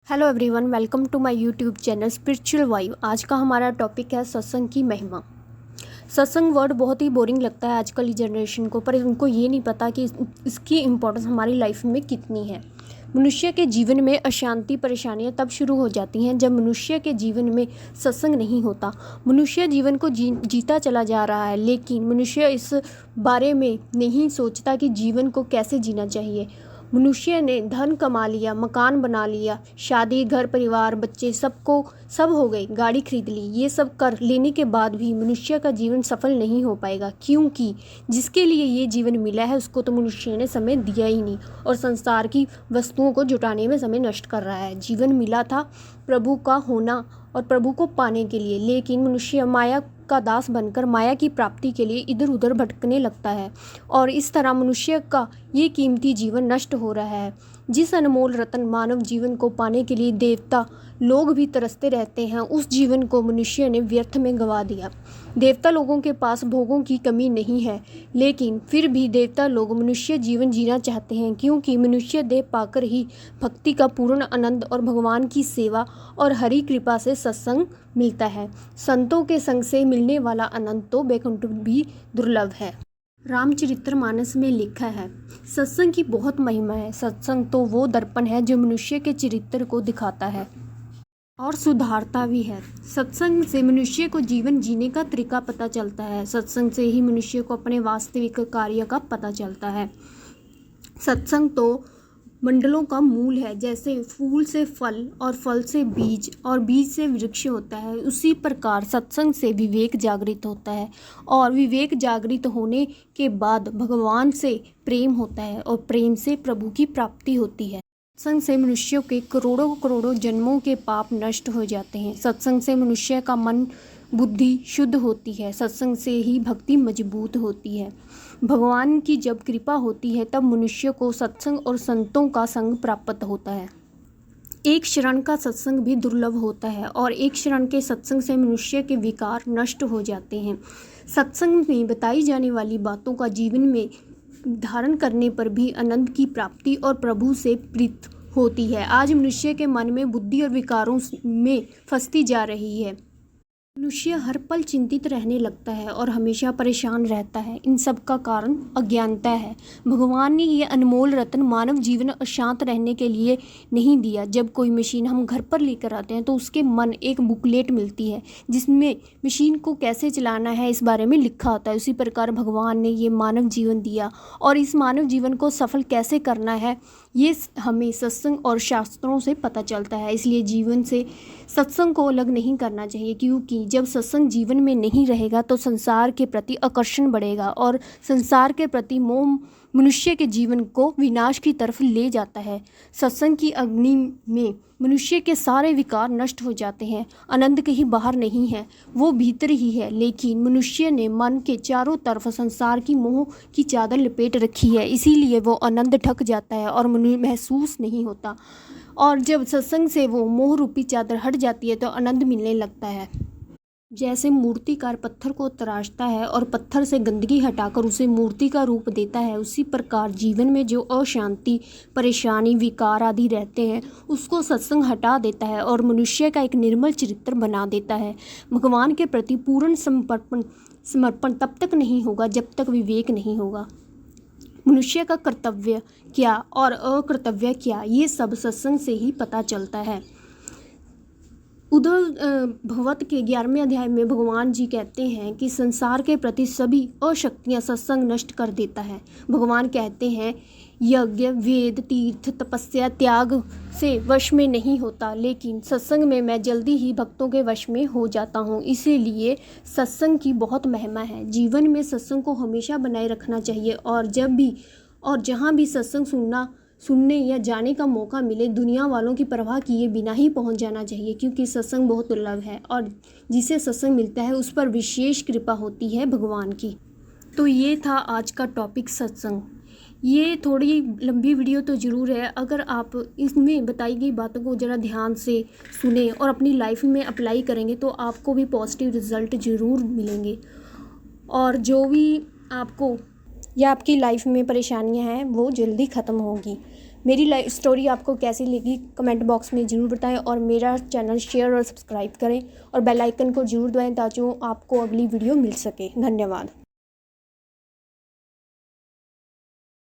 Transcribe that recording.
Hello everyone, welcome to my YouTube channel spiritual vibe. आज का हमारा टॉपिक है सत्संग की महिमा। सत्संग वर्ड बहुत ही बोरिंग लगता है आजकल की जनरेशन को, पर उनको ये नहीं पता कि इसकी इम्पोर्टेंस हमारी लाइफ में कितनी है। मनुष्य के जीवन में अशांति परेशानियां तब शुरू हो जाती हैं जब मनुष्य के जीवन में सत्संग नहीं होता। मनुष्य जीवन को जीता चला जा रहा है, लेकिन मनुष्य इस बारे में नहीं सोचता कि जीवन को कैसे जीना चाहिए। मनुष्य ने धन कमा लिया, मकान बना लिया, शादी, घर परिवार, बच्चे, सब हो गए, गाड़ी खरीद ली। ये सब कर लेने के बाद भी मनुष्य का जीवन सफल नहीं हो पाएगा, क्योंकि जिसके लिए ये जीवन मिला है उसको तो मनुष्य ने समय दिया ही नहीं और संसार की वस्तुओं को जुटाने में समय नष्ट कर रहा है। जीवन मिला था प्रभु का होना और प्रभु को पाने के लिए, लेकिन मनुष्य माया का दास बनकर माया की प्राप्ति के लिए इधर उधर भटकने लगता है और इस तरह मनुष्य का ये कीमती जीवन नष्ट हो रहा है। जिस अनमोल रत्न मानव जीवन को पाने के लिए देवता लोग भी तरसते रहते हैं, उस जीवन को मनुष्य ने व्यर्थ में गंवा दिया। देवता लोगों के पास भोगों की कमी नहीं है, लेकिन फिर भी देवता लोग मनुष्य जीवन जीना चाहते हैं, क्योंकि मनुष्य देह पाकर ही भक्ति का पूर्ण आनंद और भगवान की सेवा और हरि कृपा से सत्संग मिलता है। संतों के संग से मिलने वाला आनंद तो बैकुंठ भी दुर्लभ है। रामचरितमानस में लिखा है, सत्संग की बहुत महिमा है। सत्संग तो वो दर्पण है जो मनुष्य के चरित्र को दिखाता है और सुधारता भी है। सत्संग से मनुष्य को जीवन जीने का तरीका पता चलता है। सत्संग से ही मनुष्य को अपने वास्तविक कार्य का पता चलता है। सत्संग तो मंडलों का मूल है। जैसे फूल से फल और फल से बीज और बीज से वृक्ष होता है, उसी प्रकार सत्संग से विवेक जागृत होता है और विवेक जागृत होने के बाद भगवान से प्रेम होता है और प्रेम से प्रभु की प्राप्ति होती है। सत्संग से मनुष्यों के करोड़ों करोड़ों जन्मों के पाप नष्ट हो जाते हैं। सत्संग से मनुष्य का मन बुद्धि शुद्ध होती है। सत्संग से ही भक्ति मजबूत होती है। भगवान की जब कृपा होती है तब मनुष्य को सत्संग और संतों का संग प्राप्त होता है। एक शरण का सत्संग भी दुर्लभ होता है और एक शरण के सत्संग से मनुष्य के विकार नष्ट हो जाते हैं। सत्संग में बताई जाने वाली बातों का जीवन में धारण करने पर भी आनंद की प्राप्ति और प्रभु से प्रीत होती है। आज मनुष्य के मन में बुद्धि और विकारों में फंसती जा रही है। मनुष्य हर पल चिंतित रहने लगता है और हमेशा परेशान रहता है। इन सब का कारण अज्ञानता है। भगवान ने ये अनमोल रत्न मानव जीवन अशांत रहने के लिए नहीं दिया। जब कोई मशीन हम घर पर लेकर आते हैं तो उसके मन एक बुकलेट मिलती है जिसमें मशीन को कैसे चलाना है इस बारे में लिखा होता है। उसी प्रकार भगवान ने ये मानव जीवन दिया और इस मानव जीवन को सफल कैसे करना है ये हमें सत्संग और शास्त्रों से पता चलता है। इसलिए जीवन से सत्संग को अलग नहीं करना चाहिए, क्योंकि जब सत्संग जीवन में नहीं रहेगा तो संसार के प्रति आकर्षण बढ़ेगा और संसार के प्रति मोह मनुष्य के जीवन को विनाश की तरफ ले जाता है। सत्संग की अग्नि में मनुष्य के सारे विकार नष्ट हो जाते हैं। आनंद कहीं बाहर नहीं है, वो भीतर ही है, लेकिन मनुष्य ने मन के चारों तरफ संसार की मोह की चादर लपेट रखी है, इसीलिए वो आनंद ढक जाता है और महसूस नहीं होता। और जब सत्संग से वो मोह रूपी चादर हट जाती है तो आनंद मिलने लगता है। जैसे मूर्तिकार पत्थर को तराशता है और पत्थर से गंदगी हटाकर उसे मूर्ति का रूप देता है, उसी प्रकार जीवन में जो अशांति, परेशानी, विकार आदि रहते हैं उसको सत्संग हटा देता है और मनुष्य का एक निर्मल चरित्र बना देता है। भगवान के प्रति पूर्ण समर्पण तब तक नहीं होगा जब तक विवेक नहीं होगा। मनुष्य का कर्तव्य क्या और अकर्तव्य क्या, ये सब सत्संग से ही पता चलता है। उद्धव भगवत के 11वें अध्याय में भगवान जी कहते हैं कि संसार के प्रति सभी अशक्तियाँ सत्संग नष्ट कर देता है। भगवान कहते हैं, यज्ञ, वेद, तीर्थ, तपस्या, त्याग से वश में नहीं होता, लेकिन सत्संग में मैं जल्दी ही भक्तों के वश में हो जाता हूँ। इसीलिए सत्संग की बहुत महिमा है। जीवन में सत्संग को हमेशा बनाए रखना चाहिए और जब भी और जहाँ भी सत्संग सुनने या जाने का मौका मिले, दुनिया वालों की परवाह किए बिना ही पहुंच जाना चाहिए, क्योंकि सत्संग बहुत दुर्लभ है और जिसे सत्संग मिलता है उस पर विशेष कृपा होती है भगवान की। तो ये था आज का टॉपिक सत्संग। ये थोड़ी लंबी वीडियो तो ज़रूर है। अगर आप इसमें बताई गई बातों को ज़रा ध्यान से सुने और अपनी लाइफ में अप्लाई करेंगे तो आपको भी पॉजिटिव रिज़ल्ट ज़रूर मिलेंगे और जो भी आपको या आपकी लाइफ में परेशानियां हैं वो जल्दी ख़त्म होगी। मेरी लाइफ स्टोरी आपको कैसी लगी कमेंट बॉक्स में ज़रूर बताएं और मेरा चैनल शेयर और सब्सक्राइब करें और बेल आइकन को ज़रूर दबाएं ताकि आपको अगली वीडियो मिल सके। धन्यवाद।